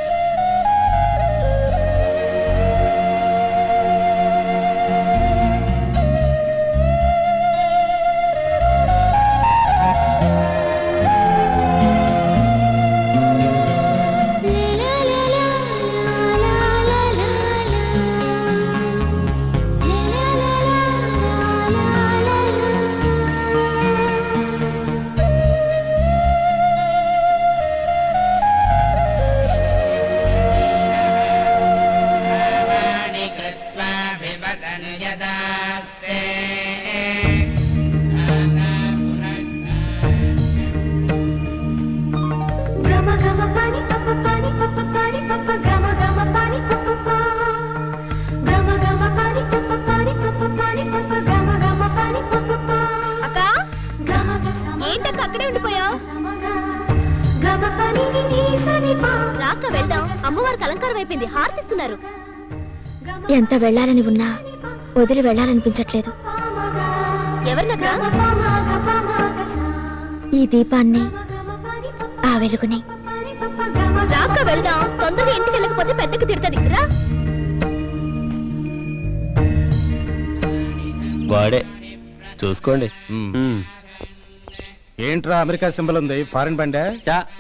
[SPEAKER 4] అక్కడే ఉండిపోయావు. రాక వెళ్దాం, అమ్మవారికి అలంకారం అయిపోయింది, హారతిస్తున్నారు. ఎంత వెళ్ళాలని ఉన్నా వదిలి వెళ్ళాలనిపించట్లేదు. ఎవరినక్క? ఈ దీపాన్ని, ఆ వెలుగుని. రాక వెళ్దాం, తొందరగా ఇంటికి వెళ్ళకపోతే పెద్దకి తిడతది. రా.
[SPEAKER 10] వాడే చూసుకోండి.
[SPEAKER 14] ఏంట్రా అమెరికా సింబల్ ఉంది? ఫారెన్ బండే?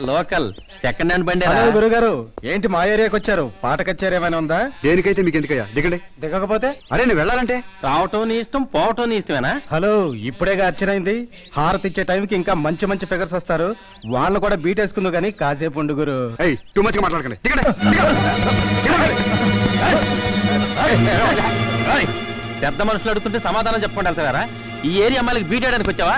[SPEAKER 9] లోకల్ సెకండ్ హ్యాండ్ బండి.
[SPEAKER 14] గురుగారు ఏంటి మా ఏరియాకి వచ్చారు? పాట కచ్చారు ఏమైనా ఉందా?
[SPEAKER 3] దేనికైతే మీకు ఎందుకయ్యా, దిగండి.
[SPEAKER 14] దిగకపోతే
[SPEAKER 3] అరే నేను వెళ్ళాలంటే
[SPEAKER 9] రావటం నీ ఇష్టం, పోవటం నీ ఇష్టమేనా?
[SPEAKER 14] హలో, ఇప్పుడేగా అర్చనైంది. హారతి ఇచ్చే టైంకి ఇంకా మంచి మంచి ఫిగర్స్ వస్తారు. వాళ్ళని కూడా బీట్ వేసుకుందు గానీ కాసేపు ఉండు గురు.
[SPEAKER 3] టూ మచ్ గా మాట్లాడకండి.
[SPEAKER 9] పెద్ద మనుషులు అడుగుతుంటే సమాధానం చెప్పుకుంటా వెళ్తారా? ఈ ఏరియా అమ్మాయికి బీట్ వేయడానికి వచ్చావా?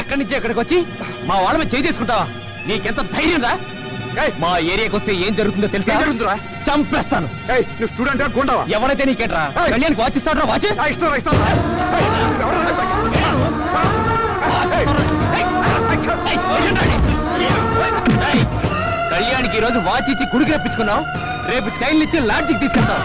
[SPEAKER 9] ఎక్కడి నుంచి ఎక్కడికి వచ్చి మా వాళ్ళ మీద చేయి తీసుకుంటావా? నీకెంత ధైర్యం రా? మా ఏరియాకి వస్తే ఏం జరుగుతుందో తెలుసా? చంపేస్తాను.
[SPEAKER 3] నువ్వు స్టూడెంట్ కొండవా?
[SPEAKER 9] ఎవరైతే నీకేట్రా? కళ్యాణ్కి వాచిస్తాడు. వాచి కళ్యాణ్కి ఈ రోజు వాచ్ ఇచ్చి గుడికి రప్పించుకున్నావు. రేపు చైన్లు ఇచ్చి లాడ్జికి తీసుకెళ్తావు.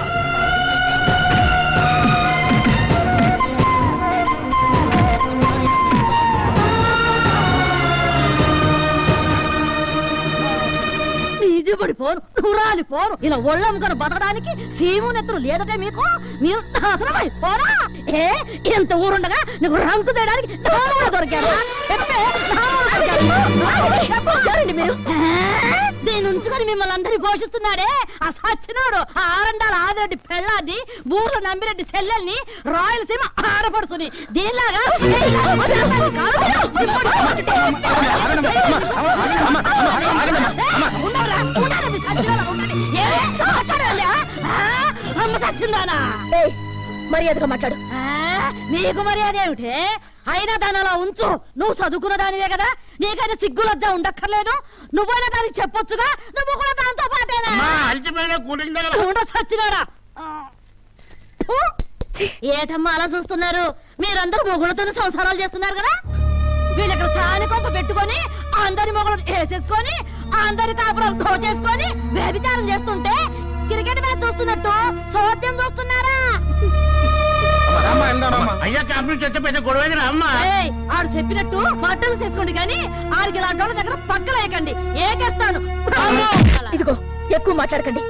[SPEAKER 15] పడిపోరు నురాలి పోరు ఇలా ఒళ్ళమ్ముకొని బతకడానికి సీము నెత్తరు లేదటే మీకు. మీరు నాశనమైపోరా? ఏ ఇంత ఊరుండగా నీకు రంకు చేయడానికి దొరికారా? మీరు దీని ఉంచుకొని మిమ్మల్ని అందరినీ పోషిస్తున్నాడే ఆ సచ్చినాడు, ఆ ఆరండాల ఆదిరెడ్డి పెళ్ళాన్ని, బూర్ల నంబిరెడ్డి చెల్లెల్ని, రాయలసీమ ఆడపడుచుని దీనిలాగా
[SPEAKER 4] మర్యాదగా మాట్లాడు.
[SPEAKER 15] నీకు మర్యాద ఏమిటే? అయినా దాని అలా ఉంచు. నువ్వు చదువుకున్న దానివే కదా, నీకైనా సిగ్గు లజ్జ ఉండక్కర్లేదు. నువ్వైనా దానికి చెప్పొచ్చుగా. నువ్వు కూడా దాంతో పాటేనా? సచ్చినాడా? ఏటమ్మా అలా చూస్తున్నారు? మీరందరూ మొగుళ్ళతో సంసారాలు చేస్తున్నారు కదా. వీళ్ళు ఇక్కడ చాని కొంప పెట్టుకొని అందరి మొగుళ్ళు వేసేసుకొని అందరి కాపురాలు దోచేసుకొని వ్యభిచారం చేస్తుంటే క్రికెట్ మ్యాచ్ చూస్తున్నట్టు సోద్యం చూస్తున్నారా? ఆడు చెప్పినట్టు బట్టలు చేసుకోండి కానీ ఆడికి ఇలాంటి వాళ్ళ దగ్గర పక్కలేయకండి. ఏకేస్తాను.
[SPEAKER 4] ఇదిగో ఎక్కువ మాట్లాడకండి.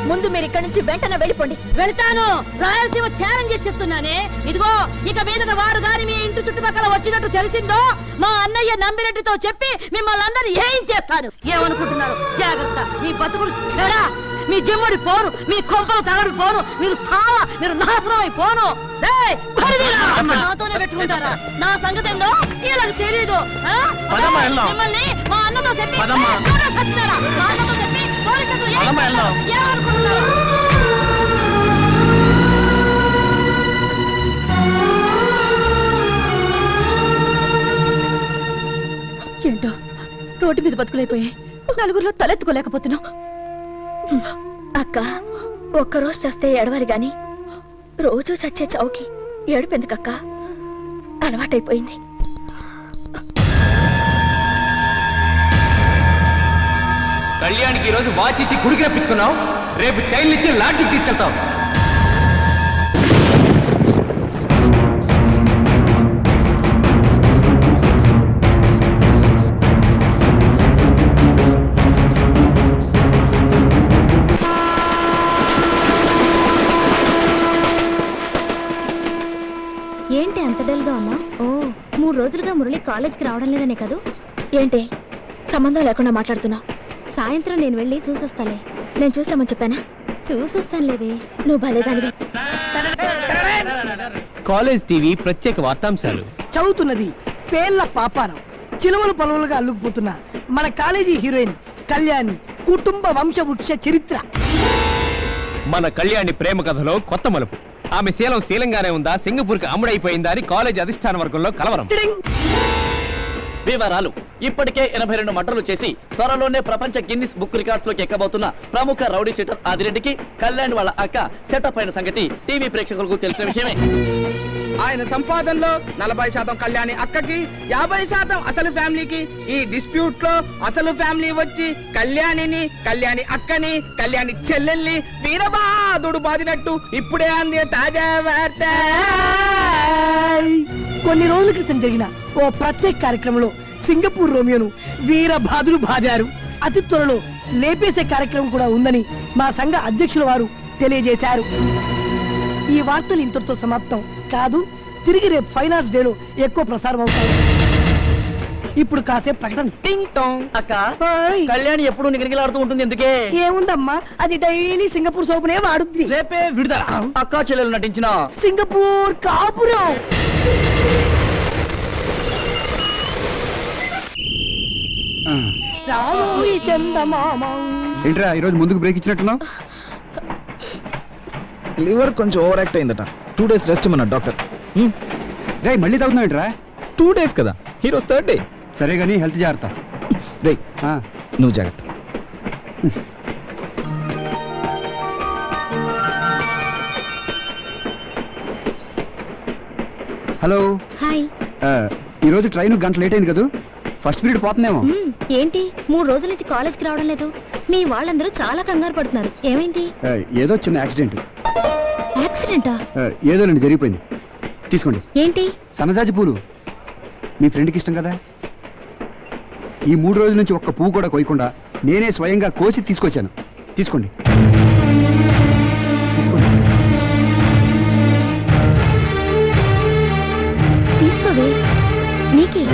[SPEAKER 4] ముందు మీరు ఇక్కడి నుంచి వెంటనే వెళ్ళిపోండి.
[SPEAKER 15] వెళ్తాను. రాయలసీమ ఛాలెంజ్ చేసి చెప్తున్నానే. ఇదిగో ఇక మీద వారు గాని మీ ఇంటి చుట్టుపక్కల వచ్చినట్టు తెలిసిందో మా అన్నయ్య నంబిరెడ్డితో చెప్పి మిమ్మల్ని అందరూ ఏం చేస్తాను. ఏమనుకుంటున్నారు? జాగ్రత్త. మీ బతుకులు చెడా, మీ జిమ్ముడి పోను, మీ కొంపలు తగడు పోను, మీరు సావా, మీరు నాశనం అయిపోను. నాతోనే పెట్టుకుంటారా? నా సంగతి ఏందో వీళ్ళకి తెలీదు. మిమ్మల్ని మా అన్నతో చెప్పి సచ్చినారా? మా అన్నతో చెప్పి పోలీసులు ఏమనుకుంటున్నారు?
[SPEAKER 4] ఏంటో రోడ్డు మీద బతుకులైపోయాయి. నలుగురిలో తలెత్తుకోలేకపోతున్నావు. అక్క, ఒక్కరోజు చస్తే ఏడవాలి గాని రోజు చచ్చే చౌకి ఏడుపెందుకక్క? అలవాటైపోయింది.
[SPEAKER 9] కళ్యాణ్కి ఈ రోజు వాచ్ ఇచ్చి గుడికి రప్పించుకున్నావు. రేపు చైన్లు ఇచ్చి లాడ్జికి తీసుకెళ్తావు.
[SPEAKER 4] ఏంటి అంత డల్గా ఉన్నా? ఓ 3 రోజులుగా మురళి కాలేజ్కి రావడం లేదనే కదూ? ఏంటి సంబంధం లేకుండా మాట్లాడుతున్నావు? సాయంత్రం నేను వెళ్ళి చూసొస్తాలే. నేను చూసిరామని చెప్పానా? చూసొస్తానులేవే. నువ్వు భలేదానివే.
[SPEAKER 10] కాలేజ్ టీవీ ప్రత్యేక వార్తాంశాలు
[SPEAKER 6] చదువుతున్నది పేర్ల పాపారం. చిలువలు పలువులుగా అల్లుకుపోతున్న మన కాలేజీ హీరోయిన్ కళ్యాణి కుటుంబ వంశవృక్ష చరిత్ర.
[SPEAKER 10] మన కళ్యాణి ప్రేమ కథలో కొత్త మలుపు. ఆమె శీలం శీలంగానే ఉందా, సింగపూర్కి అమ్ముడైపోయిందా అని కాలేజ్ అధిష్టాన వర్గంలో కలవరం.
[SPEAKER 13] వివరాలు: ఇప్పటికే 82 మర్డర్లు చేసి త్వరలోనే ప్రపంచ గిన్నిస్ బుక్ రికార్డ్స్ లోకి ఎక్కబోతున్న ప్రముఖ రౌడీ షీటర్ ఆదిరెడ్డికి కళ్యాణ్ వాళ్ళ అక్క సెటప్ అయిన సంగతి టీవీ ప్రేక్షకులకు తెలిసిన విషయమే.
[SPEAKER 11] ఆయన సంపాదనలో 40% కళ్యాణి అక్కకి, 50% అసలు ఫ్యామిలీకి. ఈ డిస్ప్యూట్ లో అసలు ఫ్యామిలీ వచ్చి కళ్యాణిని, కళ్యాణి అక్కని, కళ్యాణి చెల్లెల్ని వీరబాదుడు బాదినట్టు ఇప్పుడే అంది తాజా వార్త.
[SPEAKER 6] కొన్ని రోజుల క్రితం జరిగిన ఓ ప్రత్యేక కార్యక్రమంలో సింగపూర్ రోమియోను వీరబాదులు బాదారు. అతి త్వరలో లేపేసే కార్యక్రమం కూడా ఉందని మా సంఘ అధ్యక్షుల వారు తెలియజేశారు. ఈ వార్తలు ఇంతటితో సమాప్తం కాదు. తిరిగి రేపు ఫైనాన్స్ డేలో ఎక్కువ ప్రసారం అవుతాయి. ఇప్పుడు కాసేపు ప్రకటన.
[SPEAKER 13] టింగ్ టాంగ్. అక్క, కళ్యాణి ఎప్పుడు నిగనిగలాడుతూ ఉంటుంది ఎందుకే?
[SPEAKER 6] ఏముందమ్మా, అది డైలీ సింగపూర్ సోపునే వాడుద్ది.
[SPEAKER 13] రేపే విడుదల. అక్క చెల్లెలు నటించిన
[SPEAKER 6] సింగపూర్ కాపురం. రాబోయి చందమామ.
[SPEAKER 3] ఏంట్రా ఈరోజు ముందుకు బ్రేక్ ఇచ్చినట్టున్నావు?
[SPEAKER 9] లివర్ కొంచెం ఓవర్ యాక్ట్ అయిందట. 2 days రెస్ట్ మన డాక్టర్.
[SPEAKER 3] రే మళ్ళీ తాగుతున్నావు ఏంట్రా?
[SPEAKER 9] 2 days కదా, ఈరోజు 3rd day.
[SPEAKER 3] సరే కానీ హెల్త్ జాగ్రత్త.
[SPEAKER 9] రే నువ్వు జాగ్రత్త.
[SPEAKER 3] హలో.
[SPEAKER 4] హాయ్.
[SPEAKER 3] ఈరోజు ట్రైన్ గంట లేట్ అయింది కదా, ఫస్ట్ పీరియడ్ పోతుందేమో.
[SPEAKER 4] ఏంటి 3 రోజుల నుంచి కాలేజ్కి రావడం లేదు? మీ వాళ్ళందరూ చాలా కంగారు పడుతున్నారు. ఏమైంది?
[SPEAKER 3] ఏదో చిన్న యాక్సిడెంట్.
[SPEAKER 4] యాక్సిడెంటా?
[SPEAKER 3] ఏదోనండి జరిగిపోయింది. తీసుకోండి.
[SPEAKER 4] ఏంటి?
[SPEAKER 3] సన్నజాజి పూలు మీ ఫ్రెండ్కి ఇష్టం కదా. ఈ 3 రోజుల నుంచి ఒక్క పువ్వు కూడా కోయకుండా నేనే స్వయంగా కోసి తీసుకొచ్చాను. తీసుకోండి. తీసుకోండి.
[SPEAKER 4] తీసుకోవే, నీకే.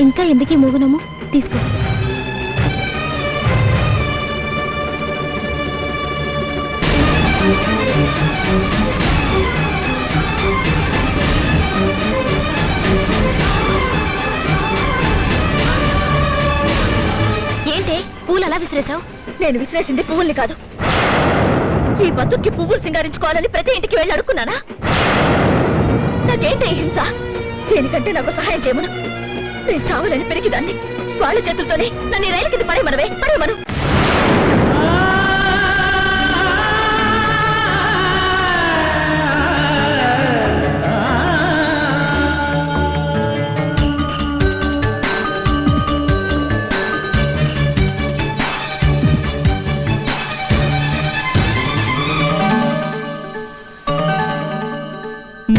[SPEAKER 4] ఇంకా ఎందుకీ మూగనము? తీసుకో. ఏంటే పూలు అలా విసిరేశావు?
[SPEAKER 5] నేను విసిరేసింది పువ్వుల్ని కాదు. ఈ బతుక్కి పువ్వులు సింగారించుకోవాలని ప్రతి ఇంటికి వెళ్ళి అడుక్కున్నానా? నాకేంటే హింస? దేనికంటే నాకు సహాయం చేయమను. నేను చావాలని పెరిగిదాన్ని. వాళ్ళ చేతులతోనే నన్ను రైలు కింద పడేమను.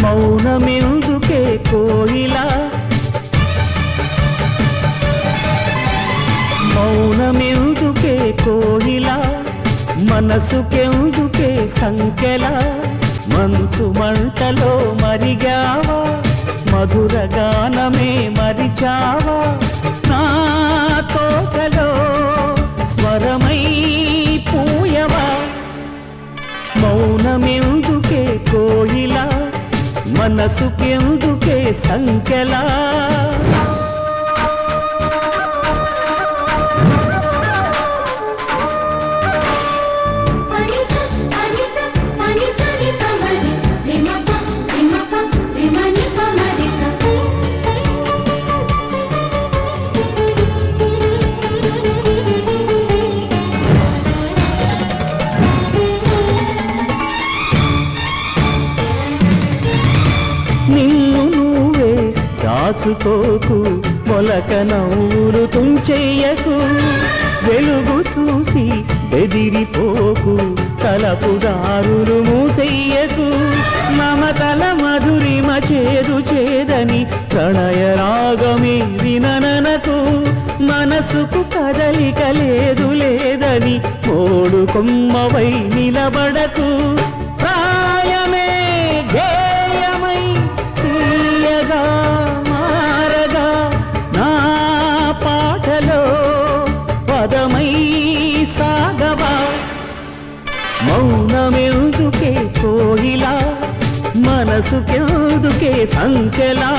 [SPEAKER 16] మౌనమెందుకే కోయిలా, మౌనమెందుకే కోయిలా, మనసుకెందుకే సంకెలా, మంచు మంటలో మరిగావా, మధుర గానమే మరిచావా, నా తోటలో స్వరమై పూయవా. మౌనమెందుకే కోయిలా, మనసుకెందుకే సంకెలా. నిన్ను నువ్వే దాచుకోకు, మొలక నవ్వులు తుంచెయ్యకు, వెలుగు చూసి బెదిరిపోకు, తలపుదారులు మూసెయ్యకు, మమతల మధురిమ చేదు చేదని ప్రణయ రాగమే వినననకు, మనసుకు కదలిక లేదు లేదని మోడు కొమ్మవై నిలబడకు. ప్రాయమే ధ్యేయమై తీయగా మారగా, నా పాటలో పదమై సాగవా. మౌనమెందుకే కోయిలా, మనసుకెందుకే సంకెలా.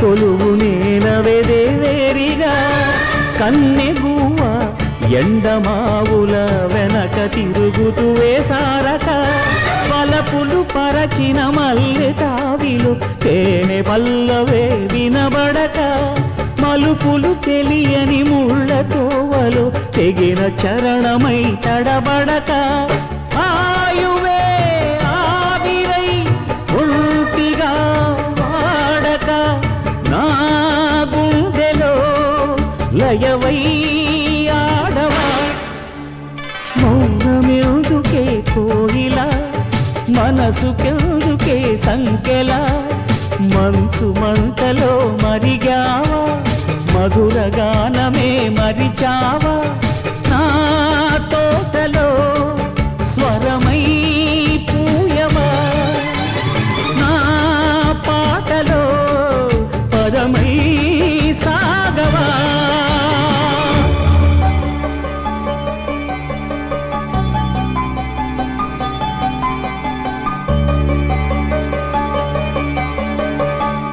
[SPEAKER 16] కొలువు నేనవెదేవేరిగా కన్నె గువ్వ ఎండమావుల వెనక తిరుగుతూ వేసారక వలపులు పరచిన మల్లె తావిలు తేనె పల్లవే వినబడక మలుపులు తెలియని ముళ్ళ తోవలు తెగిన చరణమై తడబడక ఆయువే ఆవిరై ఉల్పిగా వాడక నా గుండెలో లయవై ఆడవా మౌనమెందుకే కోయిలా మనసుకెందుకే సంకెలా మనసు మంటలో మరిగావా మధుర గానమే మరిచావా నా తోటలో స్వరమై పూయవా నా పాటలో పదమై సాగవా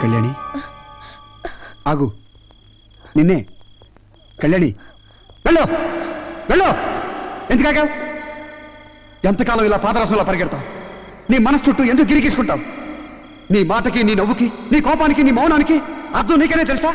[SPEAKER 3] కళ్యాణి ఆగు నిన్నే కళ్యాణి వెళ్ళు వెళ్ళు ఎందుకాగా ఎంతకాలం ఇలా పాదరసంలో పరిగెడతావు నీ మనసు చుట్టూ ఎందుకు గిరిగీసుకుంటావు నీ మాటకి నీ నవ్వుకి నీ కోపానికి నీ మౌనానికి అర్థం నీకనే తెలుసా